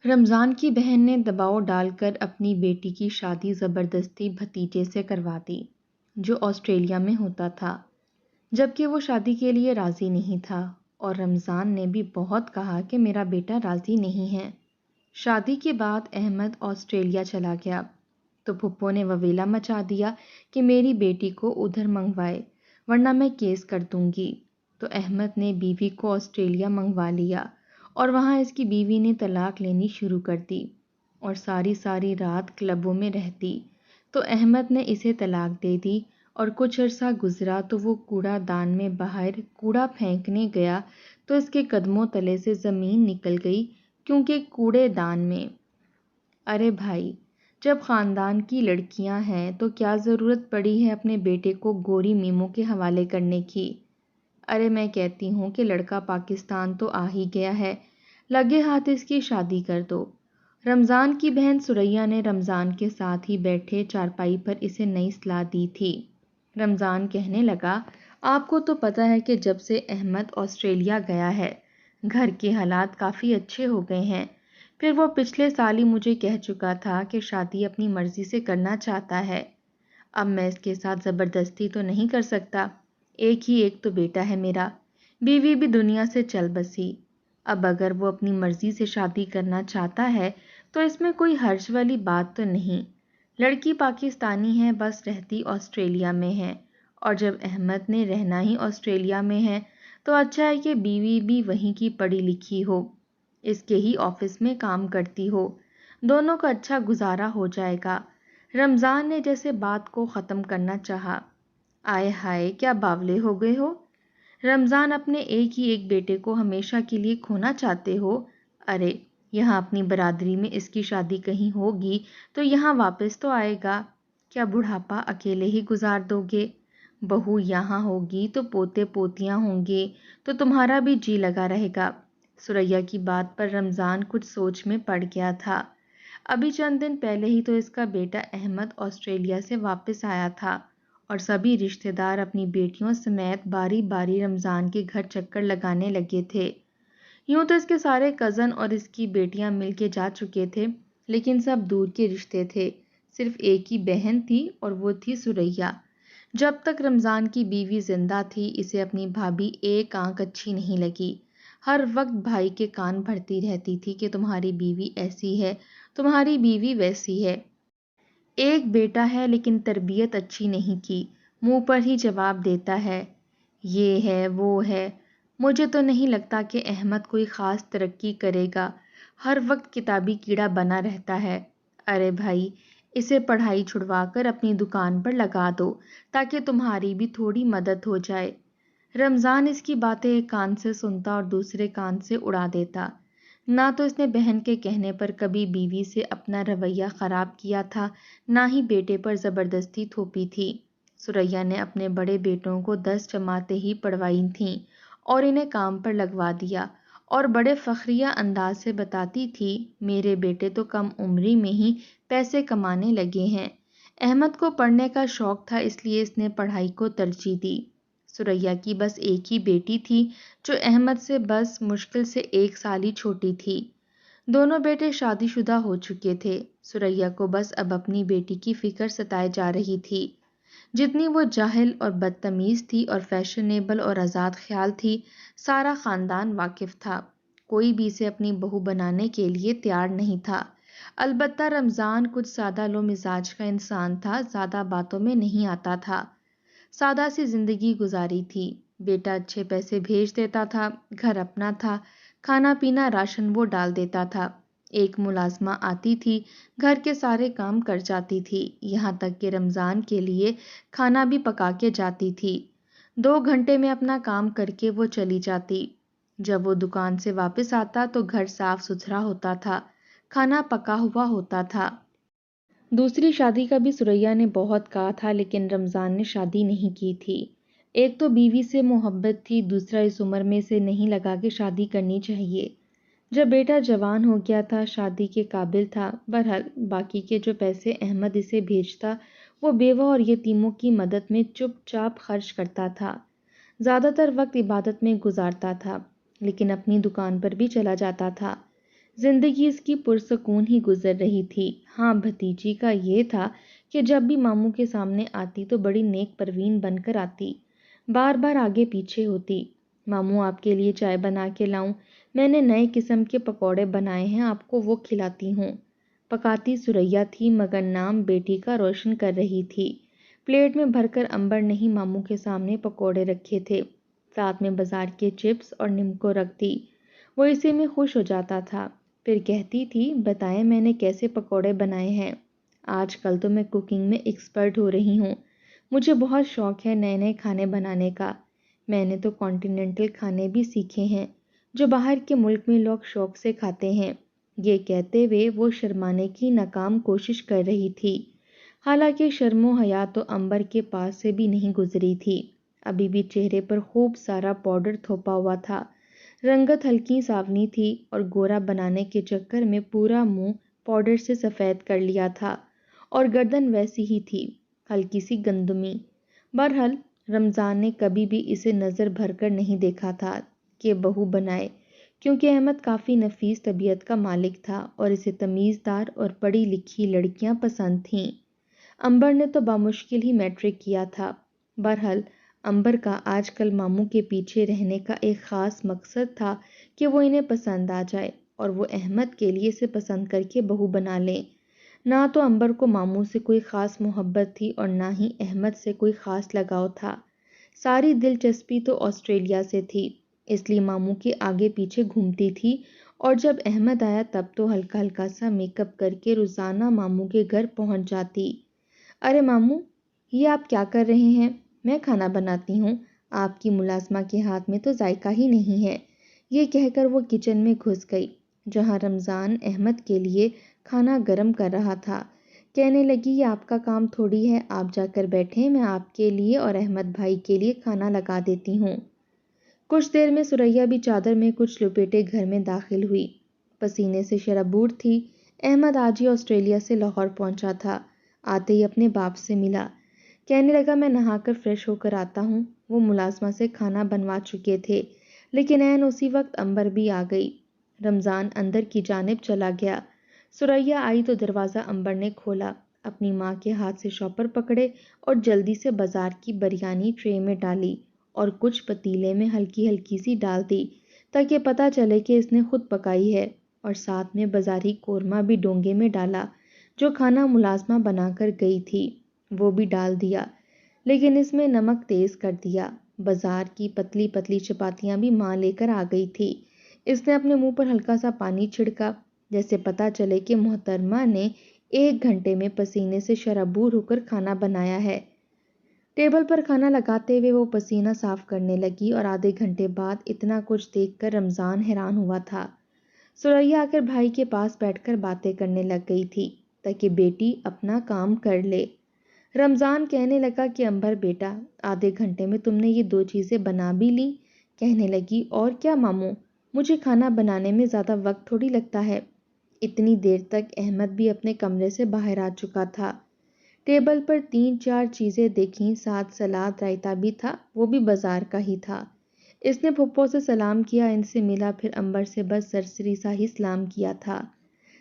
رمضان کی بہن نے دباؤ ڈال کر اپنی بیٹی کی شادی زبردستی بھتیجے سے کروا دی جو آسٹریلیا میں ہوتا تھا، جبکہ وہ شادی کے لیے راضی نہیں تھا اور رمضان نے بھی بہت کہا کہ میرا بیٹا راضی نہیں ہے۔ شادی کے بعد احمد آسٹریلیا چلا گیا تو پھپھو نے وویلا مچا دیا کہ میری بیٹی کو ادھر منگوائے ورنہ میں کیس کر دوں گی، تو احمد نے بیوی کو آسٹریلیا منگوا لیا اور وہاں اس کی بیوی نے طلاق لینی شروع کر دی اور ساری رات کلبوں میں رہتی، تو احمد نے اسے طلاق دے دی اور کچھ عرصہ گزرا تو وہ کوڑا دان میں باہر کوڑا پھینکنے گیا تو اس کے قدموں تلے سے زمین نکل گئی کیونکہ کوڑے دان میں۔ ارے بھائی، جب خاندان کی لڑکیاں ہیں تو کیا ضرورت پڑی ہے اپنے بیٹے کو گوری میموں کے حوالے کرنے کی؟ ارے میں کہتی ہوں کہ لڑکا پاکستان تو آ ہی گیا ہے، لگے ہاتھ اس کی شادی کر دو۔ رمضان کی بہن سریا نے رمضان کے ساتھ ہی بیٹھے چارپائی پر اسے نئی صلاح دی تھی۔ رمضان کہنے لگا، آپ کو تو پتہ ہے کہ جب سے احمد آسٹریلیا گیا ہے گھر کے حالات کافی اچھے ہو گئے ہیں، پھر وہ پچھلے سال ہی مجھے کہہ چکا تھا کہ شادی اپنی مرضی سے کرنا چاہتا ہے۔ اب میں اس کے ساتھ زبردستی تو نہیں کر سکتا، ایک ہی ایک تو بیٹا ہے میرا، بیوی بھی دنیا سے چل بسی۔ اب اگر وہ اپنی مرضی سے شادی کرنا چاہتا ہے تو اس میں کوئی حرج والی بات تو نہیں۔ لڑکی پاکستانی ہے، بس رہتی آسٹریلیا میں ہے، اور جب احمد نے رہنا ہی آسٹریلیا میں ہے تو اچھا ہے کہ بیوی بھی وہیں کی پڑھی لکھی ہو، اس کے ہی آفس میں کام کرتی ہو، دونوں کا اچھا گزارا ہو جائے گا۔ رمضان نے جیسے بات کو ختم کرنا چاہا۔ آئے ہائے، کیا باولے ہو گئے ہو؟ رمضان، اپنے ایک ہی ایک بیٹے کو ہمیشہ کے لیے کھونا چاہتے ہو؟ ارے یہاں اپنی برادری میں اس کی شادی کہیں ہوگی تو یہاں واپس تو آئے گا، کیا بڑھاپا اکیلے ہی گزار دو گے؟ بہو یہاں ہوگی تو پوتے پوتیاں ہوں گے تو تمہارا بھی جی لگا رہے گا۔ سریا کی بات پر رمضان کچھ سوچ میں پڑ گیا تھا۔ ابھی چند دن پہلے ہی تو اس کا بیٹا احمد آسٹریلیا سے واپس آیا تھا اور سبھی رشتہ دار اپنی بیٹیوں سمیت باری باری رمضان کے گھر چکر لگانے لگے تھے۔ یوں تو اس کے سارے کزن اور اس کی بیٹیاں مل کے جا چکے تھے، لیکن سب دور کے رشتے تھے، صرف ایک ہی بہن تھی اور وہ تھی سریا۔ جب تک رمضان کی بیوی زندہ تھی اسے اپنی بھابھی ایک آنکھ اچھی نہیں لگی، ہر وقت بھائی کے کان بھرتی رہتی تھی کہ تمہاری بیوی ایسی ہے، تمہاری بیوی ویسی ہے۔ ایک بیٹا ہے لیکن تربیت اچھی نہیں کی، منہ پر ہی جواب دیتا ہے، یہ ہے وہ ہے۔ مجھے تو نہیں لگتا کہ احمد کوئی خاص ترقی کرے گا، ہر وقت کتابی کیڑا بنا رہتا ہے۔ ارے بھائی، اسے پڑھائی چھڑوا کر اپنی دکان پر لگا دو تاکہ تمہاری بھی تھوڑی مدد ہو جائے۔ رمضان اس کی باتیں ایک کان سے سنتا اور دوسرے کان سے اڑا دیتا۔ نہ تو اس نے بہن کے کہنے پر کبھی بیوی سے اپنا رویہ خراب کیا تھا، نہ ہی بیٹے پر زبردستی تھوپی تھی۔ سریا نے اپنے بڑے بیٹوں کو 10 جماعتیں ہی پڑھوائی تھیں اور انہیں کام پر لگوا دیا، اور بڑے فخریہ انداز سے بتاتی تھی، میرے بیٹے تو کم عمری میں ہی پیسے کمانے لگے ہیں۔ احمد کو پڑھنے کا شوق تھا اس لیے اس نے پڑھائی کو ترجیح دی۔ سریا کی بس ایک ہی بیٹی تھی جو احمد سے بس مشکل سے 1 سال ہی چھوٹی تھی۔ دونوں بیٹے شادی شدہ ہو چکے تھے۔ سریا کو بس اب اپنی بیٹی کی فکر ستائے جا رہی تھی۔ جتنی وہ جاہل اور بدتمیز تھی اور فیشنیبل اور آزاد خیال تھی، سارا خاندان واقف تھا، کوئی بھی اسے اپنی بہو بنانے کے لیے تیار نہیں تھا۔ البتہ رمضان کچھ سادہ لو مزاج کا انسان تھا، زیادہ باتوں میں نہیں آتا تھا، سادہ سی زندگی گزاری تھی۔ بیٹا اچھے پیسے بھیج دیتا تھا، گھر اپنا تھا، کھانا پینا راشن وہ ڈال دیتا تھا، ایک ملازمہ آتی تھی، گھر کے سارے کام کر جاتی تھی، یہاں تک کہ رمضان کے لیے کھانا بھی پکا کے جاتی تھی۔ 2 گھنٹے میں اپنا کام کر کے وہ چلی جاتی۔ جب وہ دکان سے واپس آتا تو گھر صاف ستھرا ہوتا تھا، کھانا پکا ہوا ہوتا تھا۔ دوسری شادی کا بھی سریا نے بہت کہا تھا لیکن رمضان نے شادی نہیں کی تھی۔ ایک تو بیوی سے محبت تھی، دوسرا اس عمر میں سے نہیں لگا کہ شادی کرنی چاہیے۔ جب بیٹا جوان ہو گیا تھا، شادی کے قابل تھا، بہرحال باقی کے جو پیسے احمد اسے بھیجتا وہ بیوہ اور یتیموں کی مدد میں چپ چاپ خرچ کرتا تھا، زیادہ تر وقت عبادت میں گزارتا تھا، لیکن اپنی دکان پر بھی چلا جاتا تھا۔ زندگی اس کی پرسکون ہی گزر رہی تھی۔ ہاں، بھتیجی کا یہ تھا کہ جب بھی ماموں کے سامنے آتی تو بڑی نیک پروین بن کر آتی، بار بار آگے پیچھے ہوتی۔ ماموں آپ کے لیے چائے بنا کے لاؤں، میں نے نئے قسم کے پکوڑے بنائے ہیں، آپ کو وہ کھلاتی ہوں۔ پکاتی سریا تھی مگر نام بیٹی کا روشن کر رہی تھی۔ پلیٹ میں بھر کر عنبر نے ہی ماموں کے سامنے پکوڑے رکھے تھے، ساتھ میں بازار کے چپس اور نمکو رکھ دی۔ وہ اسی میں خوش ہو جاتا تھا، پھر کہتی تھی بتائیں میں نے کیسے پکوڑے بنائے ہیں۔ آج کل تو میں کوکنگ میں ایکسپرٹ ہو رہی ہوں، مجھے بہت شوق ہے نئے نئے کھانے بنانے کا۔ میں نے تو کانٹیننٹل کھانے بھی سیکھے ہیں جو باہر کے ملک میں لوگ شوق سے کھاتے ہیں۔ یہ کہتے ہوئے وہ شرمانے کی ناکام کوشش کر رہی تھی، حالانکہ شرم و حیا تو عنبر کے پاس سے بھی نہیں گزری تھی۔ ابھی بھی چہرے پر خوب سارا پاؤڈر تھوپا ہوا تھا، رنگت ہلکی ساونی تھی اور گورا بنانے کے چکر میں پورا منہ پاؤڈر سے سفید کر لیا تھا، اور گردن ویسی ہی تھی، ہلکی سی گندمی۔ بہرحال رمضان نے کبھی بھی اسے نظر بھر کر نہیں دیکھا تھا کہ بہو بنائے، کیونکہ احمد کافی نفیس طبیعت کا مالک تھا اور اسے تمیزدار اور پڑھی لکھی لڑکیاں پسند تھیں۔ عنبر نے تو بامشکل ہی میٹرک کیا تھا۔ بہرحال عنبر کا آج کل ماموں کے پیچھے رہنے کا ایک خاص مقصد تھا کہ وہ انہیں پسند آ جائے اور وہ احمد کے لیے اسے پسند کر کے بہو بنا لیں۔ نہ تو عنبر کو ماموں سے کوئی خاص محبت تھی اور نہ ہی احمد سے کوئی خاص لگاؤ تھا، ساری دلچسپی تو آسٹریلیا سے تھی، اس لیے ماموں کے آگے پیچھے گھومتی تھی، اور جب احمد آیا تب تو ہلکا ہلکا سا میک اپ کر کے روزانہ ماموں کے گھر پہنچ جاتی۔ ارے ماموں، یہ آپ کیا کر رہے ہیں؟ میں کھانا بناتی ہوں، آپ کی ملازمہ کے ہاتھ میں تو ذائقہ ہی نہیں ہے۔ یہ کہہ کر وہ کچن میں گھس گئی جہاں رمضان احمد کے لیے کھانا گرم کر رہا تھا۔ کہنے لگی یہ آپ کا کام تھوڑی ہے، آپ جا کر بیٹھیں، میں آپ کے لیے اور احمد بھائی کے لیے کھانا لگا دیتی ہوں۔ کچھ دیر میں سریا بھی چادر میں کچھ لپیٹے گھر میں داخل ہوئی، پسینے سے شرابور تھی۔ احمد آج ہی آسٹریلیا سے لاہور پہنچا تھا، آتے ہی اپنے باپ سے ملا، کہنے لگا میں نہا کر فریش ہو کر آتا ہوں۔ وہ ملازمہ سے کھانا بنوا چکے تھے، لیکن عین اسی وقت عنبر بھی آ گئی۔ رمضان اندر کی جانب چلا گیا۔ سریا آئی تو دروازہ عنبر نے کھولا، اپنی ماں کے ہاتھ سے شاپر پکڑے اور جلدی سے بازار کی بریانی ٹرے میں ڈالی اور کچھ پتیلے میں ہلکی ہلکی سی ڈال دی تاکہ پتہ چلے کہ اس نے خود پکائی ہے، اور ساتھ میں بازاری قورمہ بھی ڈونگے میں ڈالا جو کھانا ملازمہ بنا کر گئی تھی، وہ بھی ڈال دیا، لیکن اس میں نمک تیز کر دیا۔ بازار کی پتلی پتلی چپاتیاں بھی ماں لے کر آ گئی تھی۔ اس نے اپنے منہ پر ہلکا سا پانی چھڑکا جیسے پتہ چلے کہ محترمہ نے 1 گھنٹے میں پسینے سے شرابور ہو کر کھانا بنایا ہے۔ ٹیبل پر کھانا لگاتے ہوئے وہ پسینہ صاف کرنے لگی اور آدھے گھنٹے بعد اتنا کچھ دیکھ کر رمضان حیران ہوا تھا۔ سریا آ کر بھائی کے پاس بیٹھ کر باتیں کرنے لگ گئی تھی تاکہ بیٹی اپنا کام کر لے۔ رمضان کہنے لگا کہ عنبر بیٹا، آدھے گھنٹے میں تم نے یہ 2 چیزیں بنا بھی لی؟ کہنے لگی اور کیا ماموں، مجھے کھانا بنانے میں زیادہ وقت تھوڑی لگتا ہے۔ اتنی دیر تک احمد بھی اپنے کمرے سے باہر آ چکا تھا۔ ٹیبل پر 3-4 چیزیں دیکھیں، ساتھ سلاد رائتا بھی تھا، وہ بھی بازار کا ہی تھا۔ اس نے پھپھو سے سلام کیا، ان سے ملا، پھر عنبر سے بس سرسری سا ہی سلام کیا تھا۔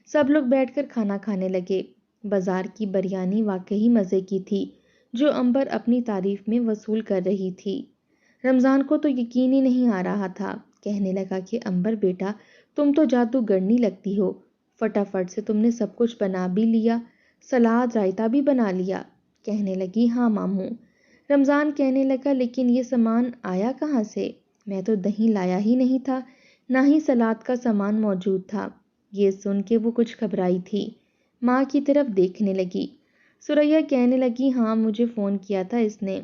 سب لوگ بیٹھ کر کھانا کھانے لگے۔ بازار کی بریانی واقعی مزے کی تھی جو عنبر اپنی تعریف میں وصول کر رہی تھی۔ رمضان کو تو یقین ہی نہیں آ رہا تھا، کہنے لگا کہ عنبر بیٹا تم تو جادوگرنی لگتی ہو، فٹافٹ سے تم نے سب کچھ بنا بھی لیا، سلاد رائتا بھی بنا لیا۔ کہنے لگی ہاں ماموں۔ رمضان کہنے لگا لیکن یہ سامان آیا کہاں سے؟ میں تو دہی لایا ہی نہیں تھا، نہ ہی سلاد کا سامان موجود تھا۔ یہ سن کے وہ کچھ گھبرائی تھی، ماں کی طرف دیکھنے لگی۔ سریا کہنے لگی ہاں مجھے فون کیا تھا اس نے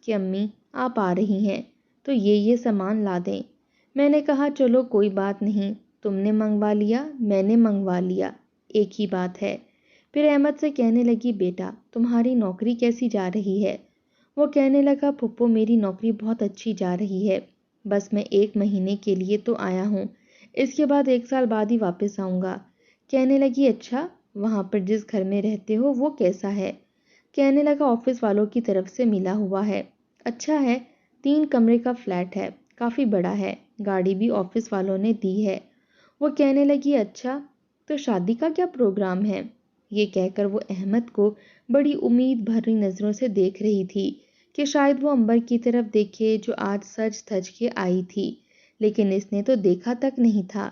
کہ امی آپ آ رہی ہیں تو یہ سامان لا دیں۔ میں نے کہا چلو کوئی بات نہیں، تم نے منگوا لیا میں نے منگوا لیا، ایک ہی بات ہے۔ پھر احمد سے کہنے لگی بیٹا تمہاری نوکری کیسی جا رہی ہے؟ وہ کہنے لگا پھپھو میری نوکری بہت اچھی جا رہی ہے، بس میں 1 مہینے کے لیے تو آیا ہوں، اس کے بعد 1 سال بعد ہی واپس آؤں گا۔ کہنے لگی اچھا، وہاں پر جس گھر میں رہتے ہو وہ کیسا ہے؟ کہنے لگا آفس والوں کی طرف سے ملا ہوا ہے، اچھا ہے، 3 کمرے کا فلیٹ ہے، کافی بڑا ہے، گاڑی بھی آفس والوں نے دی ہے۔ وہ کہنے لگی اچھا تو شادی کا کیا پروگرام ہے؟ یہ کہہ کر وہ احمد کو بڑی امید بھری نظروں سے دیکھ رہی تھی کہ شاید وہ عنبر کی طرف دیکھے جو آج سج دھج کے آئی تھی، لیکن اس نے تو دیکھا تک نہیں تھا۔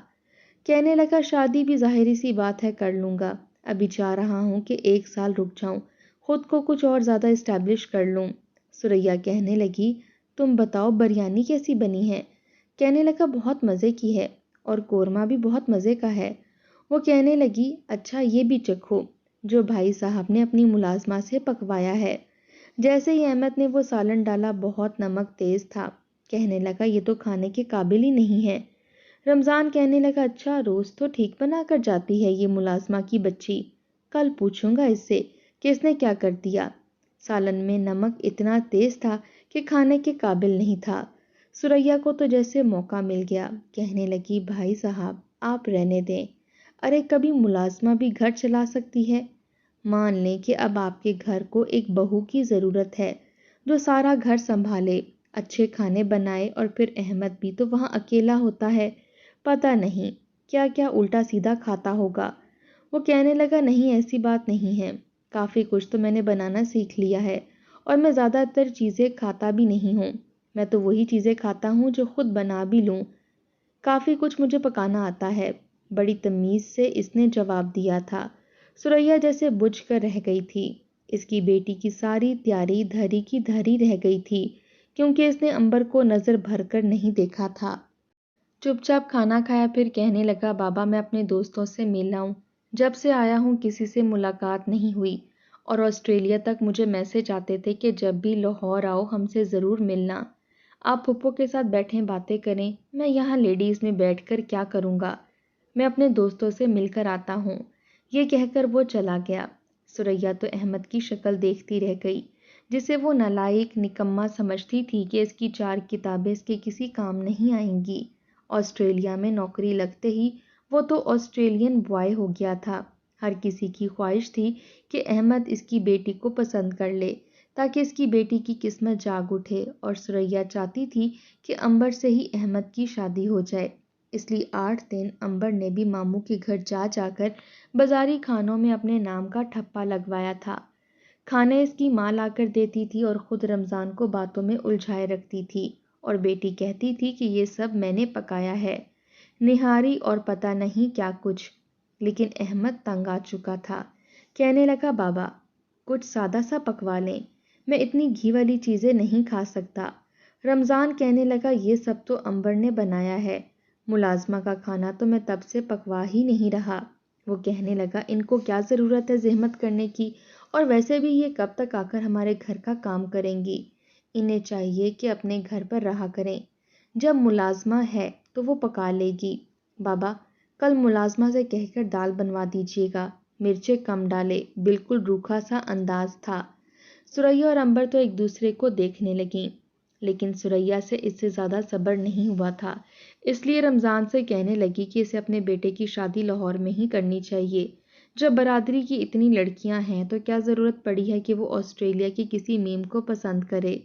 کہنے لگا شادی بھی ظاہری سی بات ہے کر لوں گا، ابھی چاہ رہا ہوں کہ 1 سال رک جاؤں، خود کو کچھ اور زیادہ اسٹیبلش کر لوں۔ سریا کہنے لگی تم بتاؤ بریانی کیسی بنی ہے؟ کہنے لگا بہت مزے کی ہے اور قورمہ بھی بہت مزے کا ہے۔ وہ کہنے لگی اچھا یہ بھی چکھو جو بھائی صاحب نے اپنی ملازمہ سے پکوایا ہے۔ جیسے ہی احمد نے وہ سالن ڈالا بہت نمک تیز تھا، کہنے لگا یہ تو کھانے کے قابل ہی نہیں ہے۔ رمضان کہنے لگا اچھا روز تو ٹھیک بنا کر جاتی ہے یہ ملازمہ کی بچی، کل پوچھوں گا اس سے کہ اس نے کیا کر دیا۔ سالن میں نمک اتنا تیز تھا کہ کھانے کے قابل نہیں تھا۔ سریا کو تو جیسے موقع مل گیا، کہنے لگی بھائی صاحب آپ رہنے دیں، ارے کبھی ملازمہ بھی گھر چلا سکتی ہے۔ مان لیں کہ اب آپ کے گھر کو ایک بہو کی ضرورت ہے جو سارا گھر سنبھالے، اچھے کھانے بنائے، اور پھر احمد بھی تو وہاں اکیلا ہوتا ہے، پتہ نہیں کیا کیا الٹا سیدھا کھاتا ہوگا۔ وہ کہنے لگا نہیں ایسی بات نہیں ہے، کافی کچھ تو میں نے بنانا سیکھ لیا ہے اور میں زیادہ تر چیزیں کھاتا بھی نہیں ہوں، میں تو وہی چیزیں کھاتا ہوں جو خود بنا بھی لوں، کافی کچھ مجھے پکانا آتا ہے، بڑی تمیز سے اس نے جواب دیا تھا۔ سریا جیسے بجھ کر رہ گئی تھی، اس کی بیٹی کی ساری تیاری دھری کی دھری رہ گئی تھی کیونکہ اس نے عنبر کو نظر بھر کر نہیں دیکھا تھا۔ چپ چاپ کھانا کھایا، پھر کہنے لگا بابا میں اپنے دوستوں سے مل آؤں، جب سے آیا ہوں کسی سے ملاقات نہیں ہوئی، اور آسٹریلیا تک مجھے میسج آتے تھے کہ جب بھی لاہور آؤ ہم سے ضرور ملنا، آپ پھپھو کے ساتھ بیٹھیں باتیں کریں، میں یہاں لیڈیز میں بیٹھ کر کیا کروں گا، میں اپنے دوستوں سے مل کر آتا ہوں۔ یہ کہہ کر وہ چلا گیا۔ سریا تو احمد کی شکل دیکھتی رہ گئی، جسے وہ نالائق نکما سمجھتی تھی کہ اس کی 4 کتابیں اس کے کسی کام نہیں آئیں گی۔ آسٹریلیا میں نوکری لگتے ہی وہ تو آسٹریلین بوائے ہو گیا تھا۔ ہر کسی کی خواہش تھی کہ احمد اس کی بیٹی کو پسند کر لے تاکہ اس کی بیٹی کی قسمت جاگ اٹھے، اور سریا چاہتی تھی کہ عنبر سے ہی احمد کی شادی ہو جائے۔ اس لیے 8 دن عنبر نے بھی ماموں کے گھر جا جا کر بازاری کھانوں میں اپنے نام کا ٹھپا لگوایا تھا۔ کھانے اس کی ماں لا کر دیتی تھی اور خود رمضان کو باتوں میں الجھائے رکھتی تھی، اور بیٹی کہتی تھی کہ یہ سب میں نے پکایا ہے، نہاری اور پتہ نہیں کیا کچھ۔ لیکن احمد تنگ آ چکا تھا، کہنے لگا بابا کچھ سادہ سا پکوا لیں، میں اتنی گھی والی چیزیں نہیں کھا سکتا۔ رمضان کہنے لگا یہ سب تو عنبر نے بنایا ہے، ملازمہ کا کھانا تو میں تب سے پکوا ہی نہیں رہا۔ وہ کہنے لگا ان کو کیا ضرورت ہے زحمت کرنے کی، اور ویسے بھی یہ کب تک آ کر ہمارے گھر کا کام کریں گی، انہیں چاہیے کہ اپنے گھر پر رہا کریں، جب ملازمہ ہے تو وہ پکا لے گی۔ بابا کل ملازمہ سے کہہ کر دال بنوا دیجیے گا، مرچیں کم ڈالے، بالکل روکھا سا انداز تھا۔ سریا اور عنبر تو ایک دوسرے کو دیکھنے لگیں، لیکن سریا سے اس سے زیادہ صبر نہیں ہوا تھا، اس لیے رمضان سے کہنے لگی کہ اسے اپنے بیٹے کی شادی لاہور میں ہی کرنی چاہیے۔ جب برادری کی اتنی لڑکیاں ہیں تو کیا ضرورت پڑی ہے کہ وہ آسٹریلیا کی کسی میم کو پسند کرے۔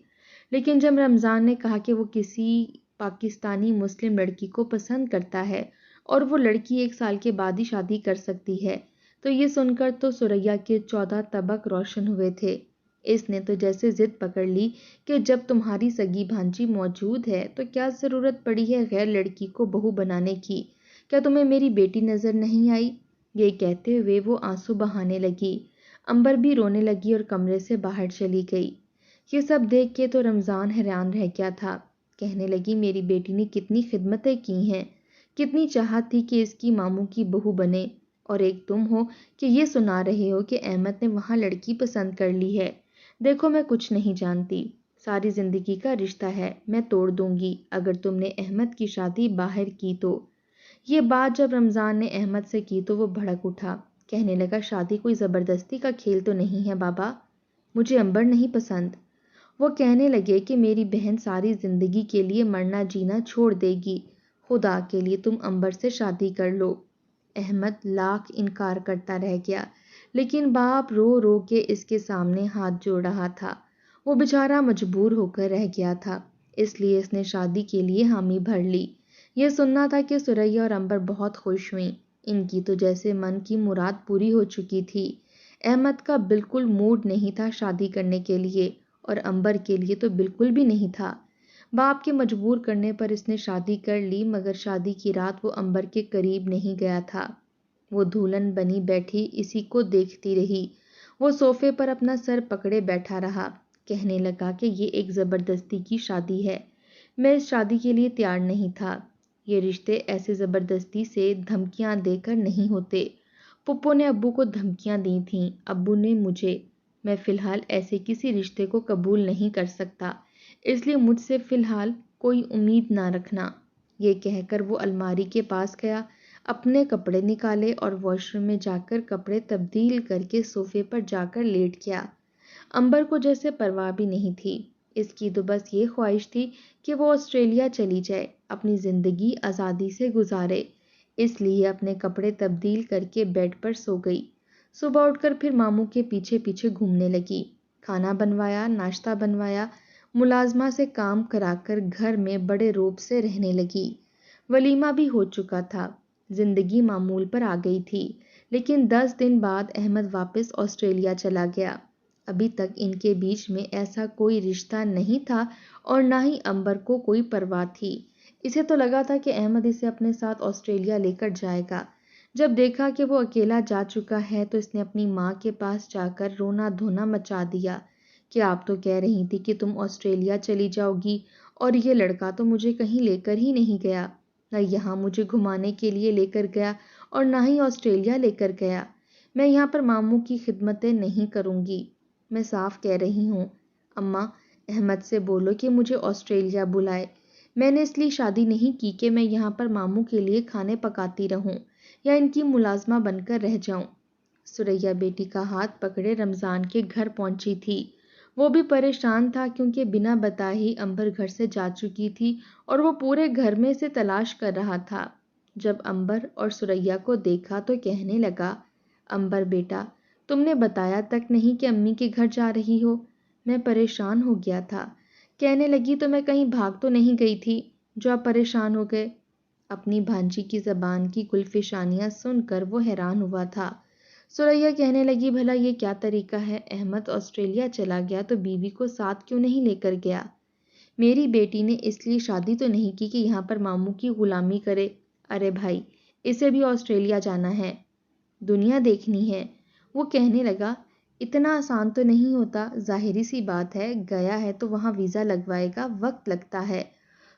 لیکن جب رمضان نے کہا کہ وہ کسی پاکستانی مسلم لڑکی کو پسند کرتا ہے اور وہ لڑکی 1 سال کے بعد ہی شادی کر سکتی ہے، تو یہ سن کر تو سریا کے 14 طبق روشن ہوئے تھے۔ اس نے تو جیسے ضد پکڑ لی کہ جب تمہاری سگی بھانجی موجود ہے تو کیا ضرورت پڑی ہے غیر لڑکی کو بہو بنانے کی، کیا تمہیں میری بیٹی نظر نہیں آئی؟ یہ کہتے ہوئے وہ آنسو بہانے لگی۔ عنبر بھی رونے لگی اور کمرے سے باہر چلی گئی۔ یہ سب دیکھ کے تو رمضان حیران رہ گیا تھا، کہنے لگی میری بیٹی نے کتنی خدمتیں کی ہیں، کتنی چاہت تھی کہ اس کی ماموں کی بہو بنے، اور ایک تم ہو کہ یہ سنا رہے ہو کہ احمد نے وہاں لڑکی پسند کر لی ہے۔ دیکھو میں کچھ نہیں جانتی، ساری زندگی کا رشتہ ہے، میں توڑ دوں گی اگر تم نے احمد کی شادی باہر کی تو۔ یہ بات جب رمضان نے احمد سے کی تو وہ بھڑک اٹھا، کہنے لگا شادی کوئی زبردستی کا کھیل تو نہیں ہے بابا، مجھے عنبر نہیں پسند۔ وہ کہنے لگے کہ میری بہن ساری زندگی کے لیے مرنا جینا چھوڑ دے گی، خدا کے لیے تم عنبر سے شادی کر لو۔ احمد لاکھ انکار کرتا رہ گیا، لیکن باپ رو رو کے اس کے سامنے ہاتھ جوڑ رہا تھا، وہ بیچارہ مجبور ہو کر رہ گیا تھا، اس لیے اس نے شادی کے لیے حامی بھر لی۔ یہ سننا تھا کہ سریا اور امبر بہت خوش ہوئیں۔ ان کی تو جیسے من کی مراد پوری ہو چکی تھی۔ احمد کا بالکل موڈ نہیں تھا شادی کرنے کے لیے، اور امبر کے لیے تو بالکل بھی نہیں تھا۔ باپ کے مجبور کرنے پر اس نے شادی کر لی، مگر شادی کی رات وہ امبر کے قریب نہیں گیا تھا۔ وہ دلہن بنی بیٹھی اسی کو دیکھتی رہی۔ وہ صوفے پر اپنا سر پکڑے بیٹھا رہا، کہنے لگا کہ یہ ایک زبردستی کی شادی ہے۔ میں اس شادی کے لیے تیار نہیں تھا۔ یہ رشتے ایسے زبردستی سے دھمکیاں دے کر نہیں ہوتے۔ پپو نے ابو کو دھمکیاں دی تھیں، ابو نے مجھے۔ میں فی الحال ایسے کسی رشتے کو قبول نہیں کر سکتا، اس لیے مجھ سے فی الحال کوئی امید نہ رکھنا۔ یہ کہہ کر وہ الماری کے پاس گیا، اپنے کپڑے نکالے اور واش روم میں جا کر کپڑے تبدیل کر کے صوفے پر جا کر لیٹ گیا۔ امبر کو جیسے پرواہ بھی نہیں تھی۔ اس کی تو بس یہ خواہش تھی کہ وہ آسٹریلیا چلی جائے، اپنی زندگی آزادی سے گزارے۔ اس لیے اپنے کپڑے تبدیل کر کے بیڈ پر سو گئی۔ صبح اٹھ کر پھر ماموں کے پیچھے پیچھے گھومنے لگی۔ کھانا بنوایا، ناشتہ بنوایا، ملازمہ سے کام کرا کر گھر میں بڑے روب سے رہنے لگی۔ ولیمہ بھی ہو چکا تھا، زندگی معمول پر آ گئی تھی۔ لیکن 10 دن بعد احمد واپس آسٹریلیا چلا گیا۔ ابھی تک ان کے بیچ میں ایسا کوئی رشتہ نہیں تھا اور نہ ہی امبر کو کوئی پرواہ تھی۔ اسے تو لگا تھا کہ احمد اسے اپنے ساتھ آسٹریلیا لے کر جائے گا۔ جب دیکھا کہ وہ اکیلا جا چکا ہے تو اس نے اپنی ماں کے پاس جا کر رونا دھونا مچا دیا کہ آپ تو کہہ رہی تھی کہ تم آسٹریلیا چلی جاؤ گی، اور یہ لڑکا تو مجھے کہیں لے کر ہی نہیں گیا، نہ یہاں مجھے گھمانے کے لیے لے کر گیا اور نہ ہی آسٹریلیا لے کر گیا۔ میں یہاں پر ماموں کی خدمتیں نہیں کروں گی۔ میں صاف کہہ رہی ہوں، اماں احمد سے بولو کہ مجھے آسٹریلیا بلائے۔ میں نے اس لیے شادی نہیں کی کہ میں یہاں پر ماموں کے لیے کھانے پکاتی رہوں یا ان کی ملازمہ بن کر رہ جاؤں۔ سریا بیٹی کا ہاتھ پکڑے رمضان کے گھر پہنچی تھی۔ وہ بھی پریشان تھا کیونکہ بنا بتائے ہی امبر گھر سے جا چکی تھی اور وہ پورے گھر میں سے تلاش کر رہا تھا۔ جب امبر اور سریا کو دیکھا تو کہنے لگا، امبر بیٹا، تم نے بتایا تک نہیں کہ امی کے گھر جا رہی ہو؟ میں پریشان ہو گیا تھا۔ کہنے لگی، تو میں کہیں بھاگ تو نہیں گئی تھی جو آپ پریشان ہو گئے؟ اپنی بھانجی کی زبان کی گلفشانیاں سن کر وہ حیران ہوا تھا۔ سریا کہنے لگی، بھلا یہ کیا طریقہ ہے؟ احمد آسٹریلیا چلا گیا تو بیوی کو ساتھ کیوں نہیں لے کر گیا؟ میری بیٹی نے اس لیے شادی تو نہیں کی کہ یہاں پر ماموں کی غلامی کرے۔ ارے بھائی، اسے بھی آسٹریلیا جانا ہے، دنیا دیکھنی ہے۔ وہ کہنے لگا، اتنا آسان تو نہیں ہوتا، ظاہری سی بات ہے، گیا ہے تو وہاں ویزا لگوائے گا، وقت لگتا ہے۔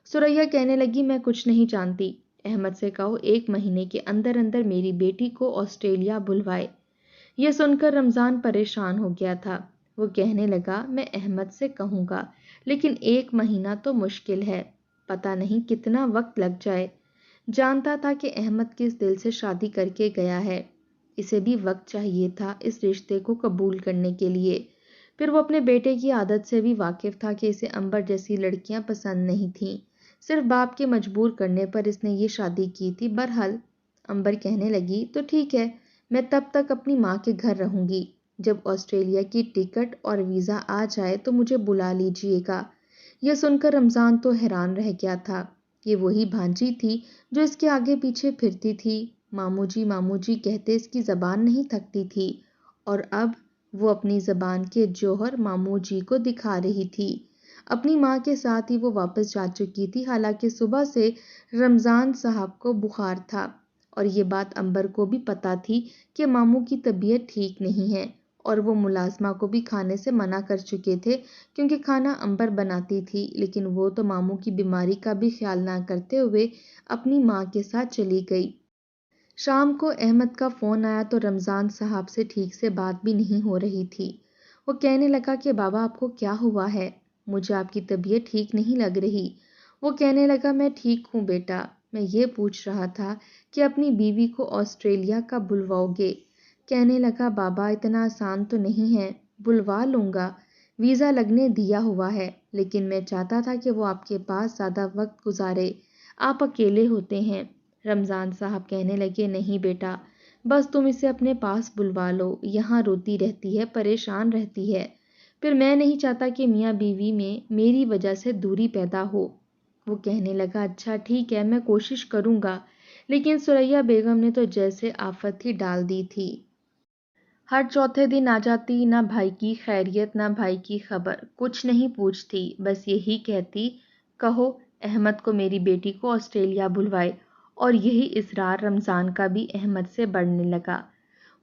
سریا کہنے لگی، میں کچھ نہیں جانتی، احمد سے کہو 1 مہینے کے اندر اندر میری بیٹی کو آسٹریلیا بلوائے۔ یہ سن کر رمضان پریشان ہو گیا تھا۔ وہ کہنے لگا، میں احمد سے کہوں گا، لیکن 1 مہینہ تو مشکل ہے، پتہ نہیں کتنا وقت لگ جائے۔ جانتا تھا کہ احمد کس دل سے شادی کر کے گیا ہے، اسے بھی وقت چاہیے تھا اس رشتے کو قبول کرنے کے لیے۔ پھر وہ اپنے بیٹے کی عادت سے بھی واقف تھا کہ اسے امبر جیسی لڑکیاں پسند نہیں تھیں، صرف باپ کے مجبور کرنے پر اس نے یہ شادی کی تھی۔ بہرحال امبر کہنے لگی، تو ٹھیک ہے، میں تب تک اپنی ماں کے گھر رہوں گی، جب آسٹریلیا کی ٹکٹ اور ویزا آ جائے تو مجھے بلا لیجیے گا۔ یہ سن کر رمضان تو حیران رہ گیا تھا۔ یہ وہی بھانجی تھی جو اس کے آگے پیچھے پھرتی تھی، ماموں جی کہتے اس کی زبان نہیں تھکتی تھی، اور اب وہ اپنی زبان کے جوہر ماموں جی کو دکھا رہی تھی۔ اپنی ماں کے ساتھ ہی وہ واپس جا چکی تھی، حالانکہ صبح سے رمضان صاحب کو بخار تھا، اور یہ بات امبر کو بھی پتہ تھی کہ ماموں کی طبیعت ٹھیک نہیں ہے، اور وہ ملازمہ کو بھی کھانے سے منع کر چکے تھے کیونکہ کھانا امبر بناتی تھی، لیکن وہ تو ماموں کی بیماری کا بھی خیال نہ کرتے ہوئے اپنی ماں کے ساتھ چلی گئی۔ شام کو احمد کا فون آیا تو رمضان صاحب سے ٹھیک سے بات بھی نہیں ہو رہی تھی۔ وہ کہنے لگا کہ بابا آپ کو کیا ہوا ہے؟ مجھے آپ کی طبیعت ٹھیک نہیں لگ رہی۔ وہ کہنے لگا، میں ٹھیک ہوں بیٹا، میں یہ پوچھ رہا تھا کہ اپنی بیوی کو آسٹریلیا کب بلواؤ گے؟ کہنے لگا، بابا اتنا آسان تو نہیں ہے، بلوا لوں گا، ویزا لگنے دیا ہوا ہے، لیکن میں چاہتا تھا کہ وہ آپ کے پاس زیادہ وقت گزارے، آپ اکیلے ہوتے ہیں۔ رمضان صاحب کہنے لگے، نہیں بیٹا، بس تم اسے اپنے پاس بلوا لو، یہاں روتی رہتی ہے، پریشان رہتی ہے، پھر میں نہیں چاہتا کہ میاں بیوی میں میری وجہ سے دوری پیدا ہو۔ وہ کہنے لگا اچھا ٹھیک ہے، میں کوشش کروں گا، لیکن ثریا بیگم نے تو جیسے آفت ہی ڈال دی تھی۔ ہر چوتھے دن آ جاتی، نہ بھائی کی خیریت نہ بھائی کی خبر، کچھ نہیں پوچھتی، بس یہی کہتی کہو احمد کو میری بیٹی کو آسٹریلیا بلوائے، اور یہی اصرار رمضان کا بھی احمد سے بڑھنے لگا۔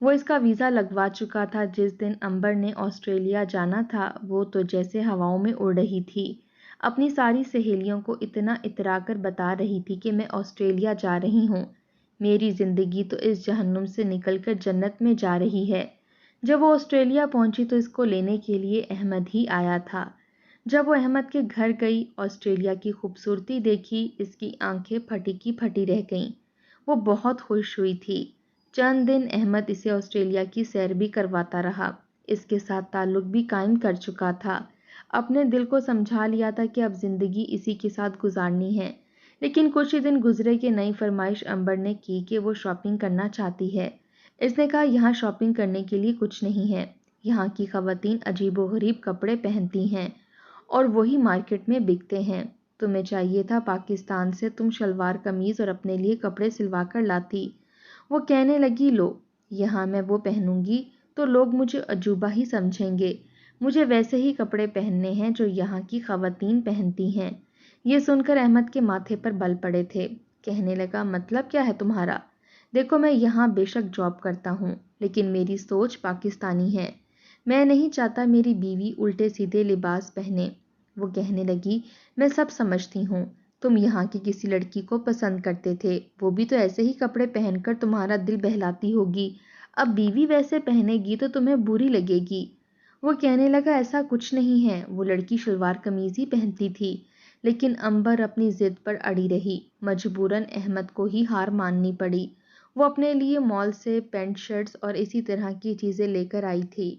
وہ اس کا ویزا لگوا چکا تھا۔ جس دن امبر نے آسٹریلیا جانا تھا وہ تو جیسے ہواؤں میں اڑ رہی تھی، اپنی ساری سہیلیوں کو اتنا اترا کر بتا رہی تھی کہ میں آسٹریلیا جا رہی ہوں، میری زندگی تو اس جہنم سے نکل کر جنت میں جا رہی ہے۔ جب وہ آسٹریلیا پہنچی تو اس کو لینے کے لیے احمد ہی آیا تھا۔ جب وہ احمد کے گھر گئی، آسٹریلیا کی خوبصورتی دیکھی، اس کی آنکھیں پھٹی کی پھٹی رہ گئیں۔ وہ بہت خوش ہوئی تھی۔ چند دن احمد اسے آسٹریلیا کی سیر بھی کرواتا رہا، اس کے ساتھ تعلق بھی قائم کر چکا تھا، اپنے دل کو سمجھا لیا تھا کہ اب زندگی اسی کے ساتھ گزارنی ہے۔ لیکن کچھ ہی دن گزرے کہ نئی فرمائش امبر نے کی کہ وہ شاپنگ کرنا چاہتی ہے۔ اس نے کہا یہاں شاپنگ کرنے کے لیے کچھ نہیں ہے، یہاں کی خواتین عجیب و غریب کپڑے پہنتی ہیں اور وہی مارکیٹ میں بکتے ہیں، تمہیں چاہیے تھا پاکستان سے تم شلوار قمیض اور اپنے لیے کپڑے سلوا کر لاتی۔ وہ کہنے لگی لو، یہاں میں وہ پہنوں گی تو لوگ مجھے عجوبہ ہی سمجھیں گے، مجھے ویسے ہی کپڑے پہننے ہیں جو یہاں کی خواتین پہنتی ہیں۔ یہ سن کر احمد کے ماتھے پر بل پڑے تھے۔ کہنے لگا مطلب کیا ہے تمہارا؟ دیکھو میں یہاں بے شک جاب کرتا ہوں، لیکن میری سوچ پاکستانی ہے، میں نہیں چاہتا میری بیوی الٹے سیدھے لباس پہنے۔ وہ کہنے لگی میں سب سمجھتی ہوں، تم یہاں کی کسی لڑکی کو پسند کرتے تھے، وہ بھی تو ایسے ہی کپڑے پہن کر تمہارا دل بہلاتی ہوگی، اب بیوی ویسے پہنے گی تو تمہیں بری لگے گی۔ وہ کہنے لگا ایسا کچھ نہیں ہے، وہ لڑکی شلوار قمیض ہی پہنتی تھی۔ لیکن امبر اپنی ضد پر اڑی رہی، مجبوراً احمد کو ہی ہار ماننی پڑی۔ وہ اپنے لیے مال سے پینٹ شرٹس اور اسی طرح کی چیزیں لے کر آئی تھی۔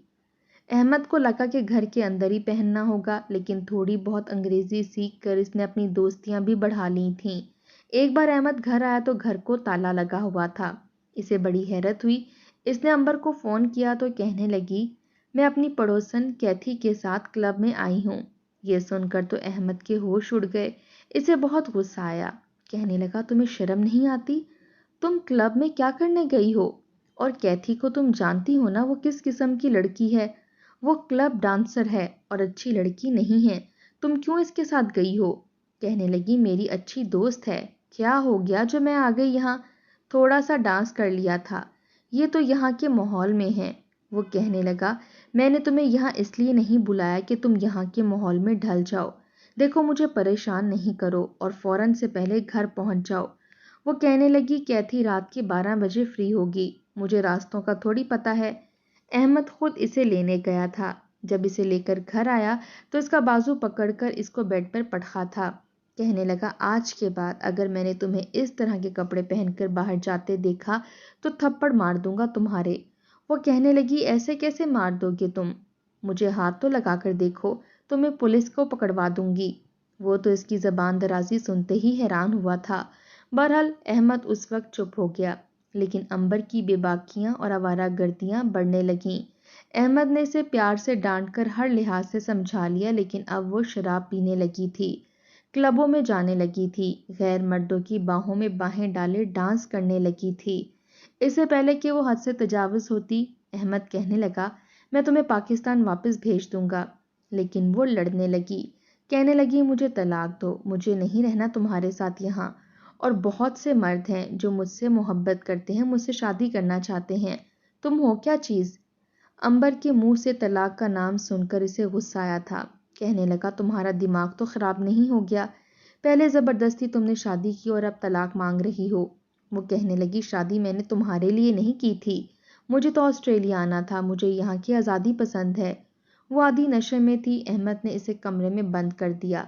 احمد کو لگا کہ گھر کے اندر ہی پہننا ہوگا، لیکن تھوڑی بہت انگریزی سیکھ کر اس نے اپنی دوستیاں بھی بڑھا لی تھیں۔ ایک بار احمد گھر آیا تو گھر کو تالا لگا ہوا تھا، اسے بڑی حیرت ہوئی۔ اس نے امبر کو فون کیا تو کہنے لگی میں اپنی پڑوسن کیتھی کے ساتھ کلب میں آئی ہوں۔ یہ سن کر تو احمد کے ہوش اڑ گئے، اسے بہت غصہ آیا، کہنے لگا تمہیں شرم نہیں آتی؟ تم کلب میں کیا کرنے گئی ہو؟ اور کیتھی کو تم جانتی ہو نا وہ کس قسم کی لڑکی ہے، وہ کلب ڈانسر ہے اور اچھی لڑکی نہیں ہے، تم کیوں اس کے ساتھ گئی ہو؟ کہنے لگی میری اچھی دوست ہے، کیا ہو گیا جو میں آ گئی یہاں، تھوڑا سا ڈانس کر لیا تھا، یہ تو یہاں کے ماحول میں ہے۔ وہ کہنے لگا میں نے تمہیں یہاں اس لیے نہیں بلایا کہ تم یہاں کے ماحول میں ڈھل جاؤ، دیکھو مجھے پریشان نہیں کرو اور فوراً سے پہلے گھر پہنچ جاؤ۔ وہ کہنے لگی کیتھی رات کے 12 بجے فری ہوگی، مجھے راستوں کا تھوڑی پتہ ہے۔ احمد خود اسے لینے گیا تھا، جب اسے لے کر گھر آیا تو اس کا بازو پکڑ کر اس کو بیڈ پر پٹھا تھا، کہنے لگا آج کے بعد اگر میں نے تمہیں اس طرح کے کپڑے پہن کر باہر جاتے دیکھا تو تھپڑ مار دوں گا تمہارے۔ وہ کہنے لگی ایسے کیسے مار دو گے تم؟ مجھے ہاتھ تو لگا کر دیکھو، تمہیں پولیس کو پکڑوا دوں گی۔ وہ تو اس کی زبان درازی سنتے ہی حیران ہوا تھا۔ بہرحال احمد اس وقت چپ ہو گیا، لیکن امبر کی بے باکیاں اور آوارہ گردیاں بڑھنے لگیں۔ احمد نے اسے پیار سے ڈانٹ کر ہر لحاظ سے سمجھا لیا، لیکن اب وہ شراب پینے لگی تھی، کلبوں میں جانے لگی تھی، غیر مردوں کی باہوں میں باہیں ڈالے ڈانس کرنے لگی تھی۔ اس سے پہلے کہ وہ حد سے تجاوز ہوتی، احمد کہنے لگا میں تمہیں پاکستان واپس بھیج دوں گا، لیکن وہ لڑنے لگی، کہنے لگی مجھے طلاق دو، مجھے نہیں رہنا تمہارے ساتھ یہاں، اور بہت سے مرد ہیں جو مجھ سے محبت کرتے ہیں، مجھ سے شادی کرنا چاہتے ہیں، تم ہو کیا چیز؟ امبر کے منہ سے طلاق کا نام سن کر اسے غصہ آیا تھا، کہنے لگا تمہارا دماغ تو خراب نہیں ہو گیا، پہلے زبردستی تم نے شادی کی اور اب طلاق مانگ رہی ہو۔ وہ کہنے لگی شادی میں نے تمہارے لیے نہیں کی تھی، مجھے تو آسٹریلیا آنا تھا، مجھے یہاں کی آزادی پسند ہے۔ وہ آدھی نشے میں تھی، احمد نے اسے کمرے میں بند کر دیا،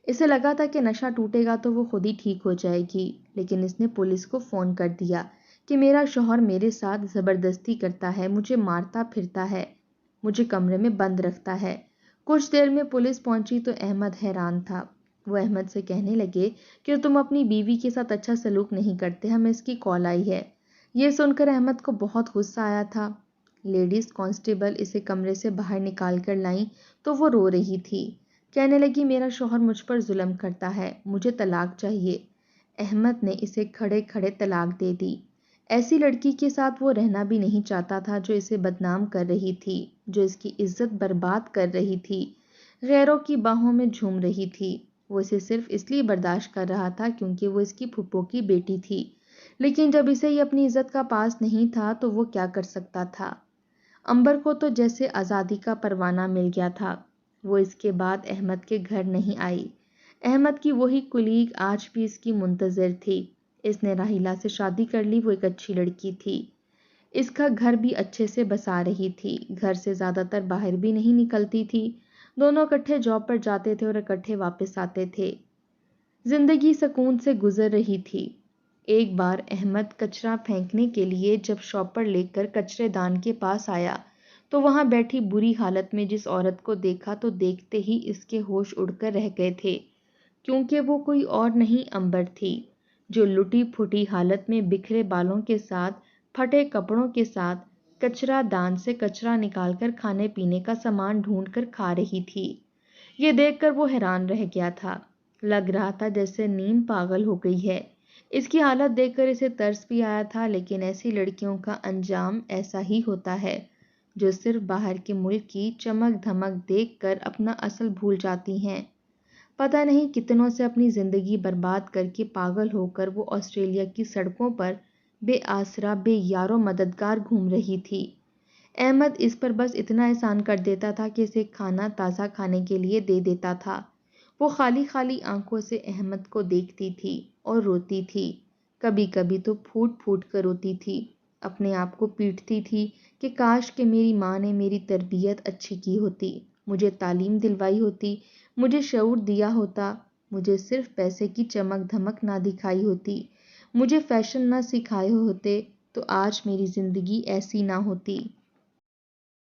اسے لگا تھا کہ نشہ ٹوٹے گا تو وہ خود ہی ٹھیک ہو جائے گی، لیکن اس نے پولیس کو فون کر دیا کہ میرا شوہر میرے ساتھ زبردستی کرتا ہے، مجھے مارتا پھرتا ہے، مجھے کمرے میں بند رکھتا ہے۔ کچھ دیر میں پولیس پہنچی تو احمد حیران تھا۔ وہ احمد سے کہنے لگے کہ تم اپنی بیوی کے ساتھ اچھا سلوک نہیں کرتے، ہمیں اس کی کال آئی ہے۔ یہ سن کر احمد کو بہت غصہ آیا تھا۔ لیڈیز کانسٹیبل اسے کمرے سے باہر نکال کر لائیں تو وہ رو رہی تھی، کہنے لگی میرا شوہر مجھ پر ظلم کرتا ہے، مجھے طلاق چاہیے۔ احمد نے اسے کھڑے کھڑے طلاق دے دی۔ ایسی لڑکی کے ساتھ وہ رہنا بھی نہیں چاہتا تھا جو اسے بدنام کر رہی تھی، جو اس کی عزت برباد کر رہی تھی، غیروں کی باہوں میں جھوم رہی تھی۔ وہ اسے صرف اس لیے برداشت کر رہا تھا کیونکہ وہ اس کی پھپھو کی بیٹی تھی، لیکن جب اسے یہ اپنی عزت کا پاس نہیں تھا تو وہ کیا کر سکتا تھا؟ امبر کو تو جیسے آزادی کا پروانہ مل گیا تھا۔ وہ اس کے بعد احمد کے گھر نہیں آئی۔ احمد کی وہی کلیگ آج بھی اس کی منتظر تھی۔ اس نے راحیلہ سے شادی کر لی، وہ ایک اچھی لڑکی تھی، اس کا گھر بھی اچھے سے بسا رہی تھی، گھر سے زیادہ تر باہر بھی نہیں نکلتی تھی، دونوں اکٹھے جاب پر جاتے تھے اور اکٹھے واپس آتے تھے۔ زندگی سکون سے گزر رہی تھی۔ ایک بار احمد کچرا پھینکنے کے لیے جب شاپر لے کر کچرے دان کے پاس آیا تو وہاں بیٹھی بری حالت میں جس عورت کو دیکھا تو دیکھتے ہی اس کے ہوش اڑ کر رہ گئے تھے، کیونکہ وہ کوئی اور نہیں امبر تھی، جو لٹی پھٹی حالت میں بکھرے بالوں کے ساتھ، پھٹے کپڑوں کے ساتھ کچرا دان سے کچرا نکال کر کھانے پینے کا سامان ڈھونڈ کر کھا رہی تھی۔ یہ دیکھ کر وہ حیران رہ گیا تھا، لگ رہا تھا جیسے نیم پاگل ہو گئی ہے۔ اس کی حالت دیکھ کر اسے ترس بھی آیا تھا، لیکن ایسی لڑکیوں کا انجام ایسا ہی ہوتا ہے جو صرف باہر کے ملک کی چمک دھمک دیکھ کر اپنا اصل بھول جاتی ہیں۔ پتہ نہیں کتنوں سے اپنی زندگی برباد کر کے پاگل ہو کر وہ آسٹریلیا کی سڑکوں پر بے آسرا، بے یار و مددگار گھوم رہی تھی۔ احمد اس پر بس اتنا احسان کر دیتا تھا کہ اسے کھانا تازہ کھانے کے لیے دے دیتا تھا۔ وہ خالی خالی آنکھوں سے احمد کو دیکھتی تھی اور روتی تھی، کبھی کبھی تو پھوٹ پھوٹ کر روتی تھی، اپنے آپ کو پیٹتی تھی کہ کاش کہ میری ماں نے میری تربیت اچھی کی ہوتی، مجھے تعلیم دلوائی ہوتی، مجھے شعور دیا ہوتا، مجھے صرف پیسے کی چمک دھمک نہ دکھائی ہوتی، مجھے فیشن نہ سکھائے ہوتے تو آج میری زندگی ایسی نہ ہوتی۔